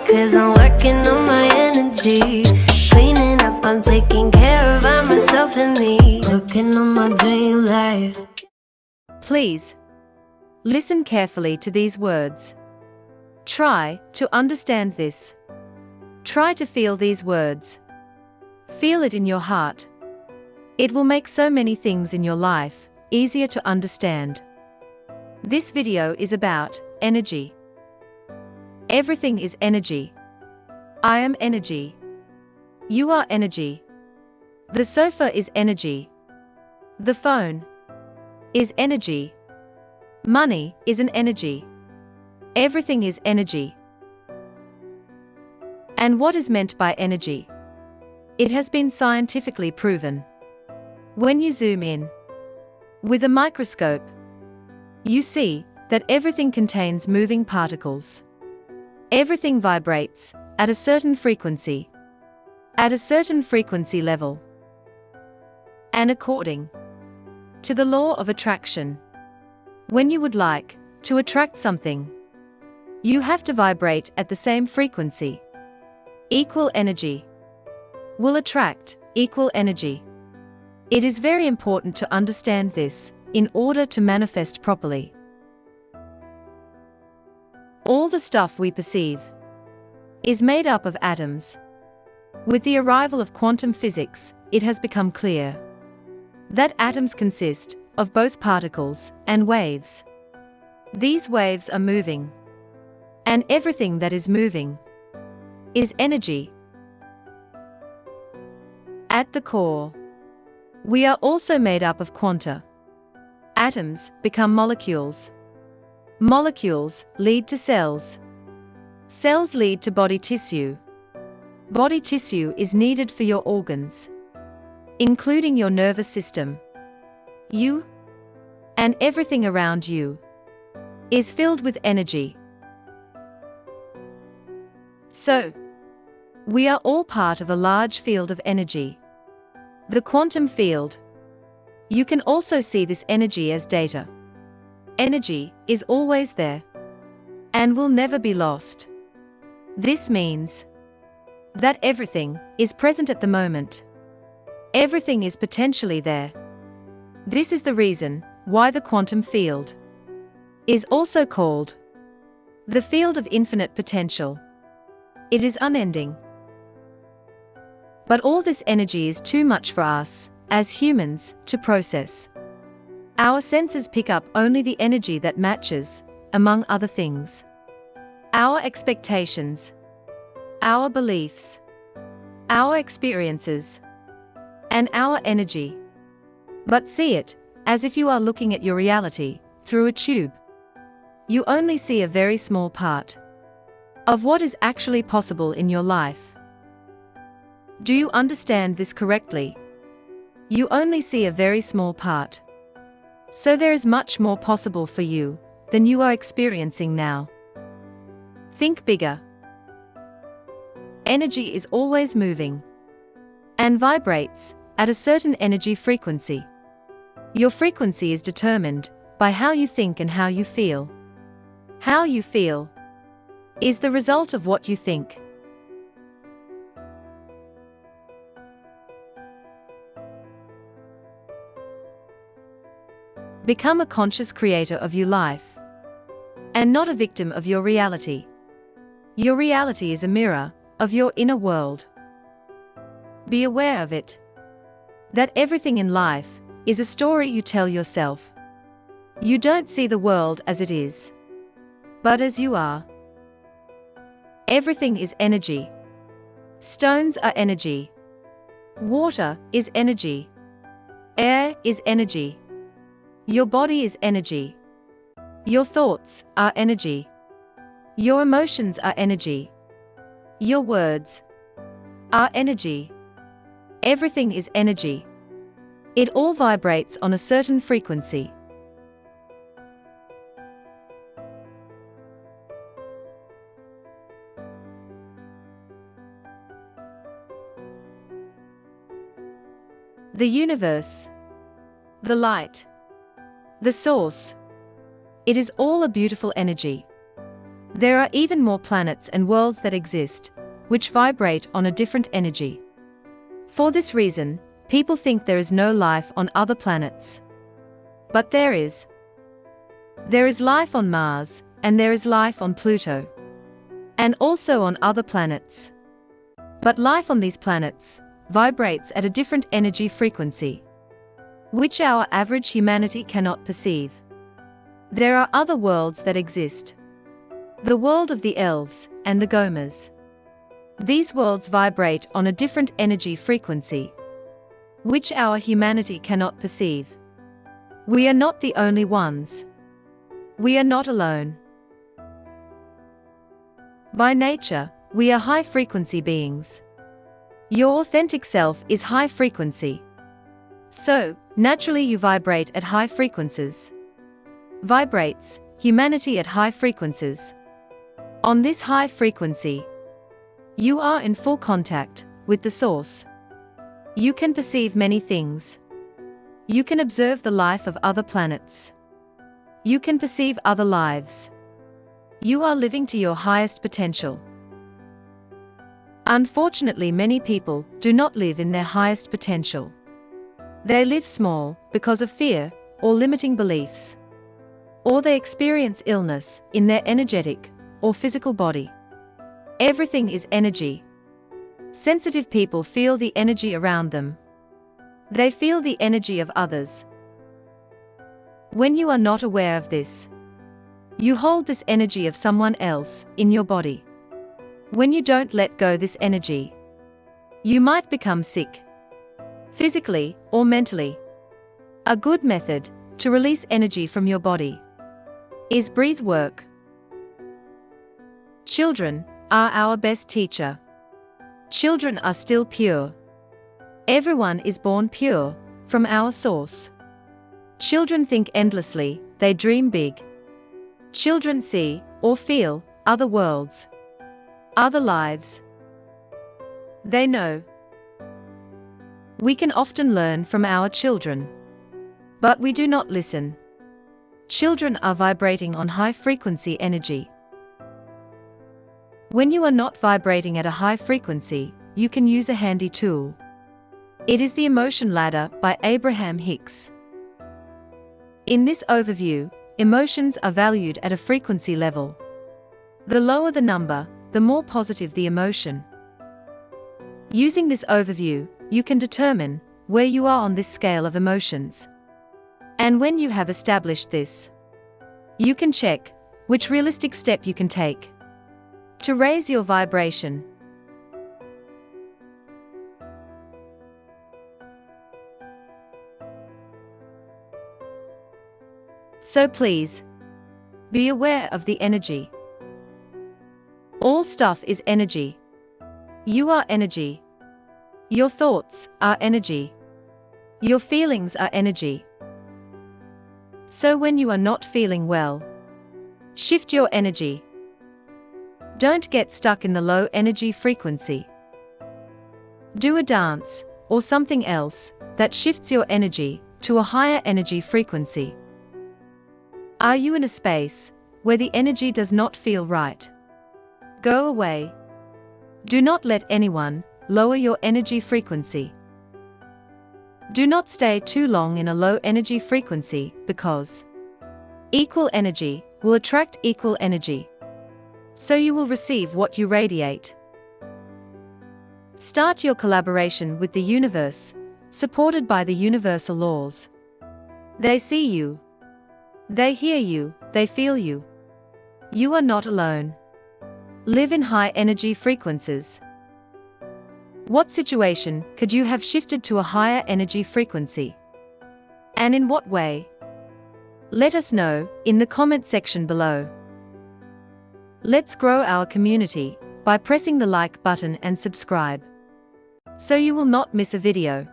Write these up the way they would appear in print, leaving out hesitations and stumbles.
'cause I'm working on my energy. Cleaning up, I'm taking care of myself and me. Working on my dream life. Please listen carefully to these words. Try to understand this. Try to feel these words. Feel it in your heart. It will make so many things in your life easier to understand. This video is about energy. Everything is energy. I am energy. You are energy. The sofa is energy. The phone is energy. Money is an energy. Everything is energy. And what is meant by energy? It has been scientifically proven. When you zoom in with a microscope, you see that everything contains moving particles. Everything vibrates at a certain frequency level. And according to the law of attraction, when you would like to attract something, you have to vibrate at the same frequency. Equal energy will attract equal energy. It is very important to understand this in order to manifest properly. All the stuff we perceive is made up of atoms. With the arrival of quantum physics, it has become clear that atoms consist of both particles and waves. These waves are moving, and everything that is moving is energy. At the core, we are also made up of quanta. Atoms become molecules. Molecules lead to cells. Cells lead to body tissue. Body tissue is needed for your organs, including your nervous system. You and everything around you is filled with energy. So, we are all part of a large field of energy, the quantum field. You can also see this energy as data. Energy is always there and will never be lost. This means that everything is present at the moment. Everything is potentially there. This is the reason why the quantum field is also called the field of infinite potential. It is unending. But all this energy is too much for us, as humans, to process. Our senses pick up only the energy that matches, among other things, our expectations, our beliefs, our experiences, and our energy. But see it as if you are looking at your reality through a tube. You only see a very small part of what is actually possible in your life. Do you understand this correctly? You only see a very small part. So there is much more possible for you than you are experiencing now. Think bigger. Energy is always moving and vibrates at a certain energy frequency. Your frequency is determined by how you think and how you feel. How you feel is the result of what you think. Become a conscious creator of your life, and not a victim of your reality. Your reality is a mirror of your inner world. Be aware of it. That everything in life is a story you tell yourself. You don't see the world as it is, but as you are. Everything is energy. Stones are energy. Water is energy. Air is energy. Your body is energy. Your thoughts are energy. Your emotions are energy. Your words are energy. Everything is energy. It all vibrates on a certain frequency. The universe, the light, the source. It is all a beautiful energy. There are even more planets and worlds that exist, which vibrate on a different energy. For this reason, people think there is no life on other planets. But there is. There is life on Mars, and there is life on Pluto. And also on other planets. But life on these planets vibrates at a different energy frequency, which our average humanity cannot perceive. There are other worlds that exist. The world of the elves and the Gomers. These worlds vibrate on a different energy frequency, which our humanity cannot perceive. We are not the only ones. We are not alone. By nature, we are high-frequency beings. Your authentic self is high frequency. So, naturally you vibrate at high frequencies. Vibrates, humanity at high frequencies. On this high frequency, you are in full contact with the source. You can perceive many things. You can observe the life of other planets. You can perceive other lives. You are living to your highest potential. Unfortunately, many people do not live in their highest potential. They live small because of fear or limiting beliefs. Or they experience illness in their energetic or physical body. Everything is energy. Sensitive people feel the energy around them. They feel the energy of others. When you are not aware of this, you hold this energy of someone else in your body. When you don't let go this energy, you might become sick, physically or mentally. A good method to release energy from your body is breath work. Children are our best teacher. Children are still pure. Everyone is born pure from our source. Children think endlessly, they dream big. Children see or feel other worlds, other lives. They know. We can often learn from our children, but we do not listen. Children are vibrating on high-frequency energy. When you are not vibrating at a high frequency, you can use a handy tool. It is the Emotion Ladder by Abraham Hicks. In this overview, emotions are valued at a frequency level. The lower the number, the more positive the emotion. Using this overview, you can determine where you are on this scale of emotions. And when you have established this, you can check which realistic step you can take to raise your vibration. So please, be aware of the energy. All stuff is energy. You are energy. Your thoughts are energy. Your feelings are energy. So when you are not feeling well, shift your energy. Don't get stuck in the low energy frequency. Do a dance or something else that shifts your energy to a higher energy frequency. Are you in a space where the energy does not feel right? Go away. Do not let anyone lower your energy frequency. Do not stay too long in a low energy frequency because equal energy will attract equal energy. So you will receive what you radiate. Start your collaboration with the universe, supported by the universal laws. They see you. They hear you, they feel you. You are not alone. Live in high energy frequencies. What situation could you have shifted to a higher energy frequency? And in what way? Let us know in the comment section below. Let's grow our community by pressing the like button and subscribe, so you will not miss a video.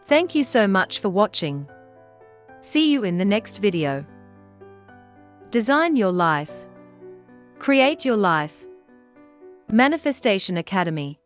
Thank you so much for watching. See you in the next video. Design your life. Create your life. Manifestation Academy.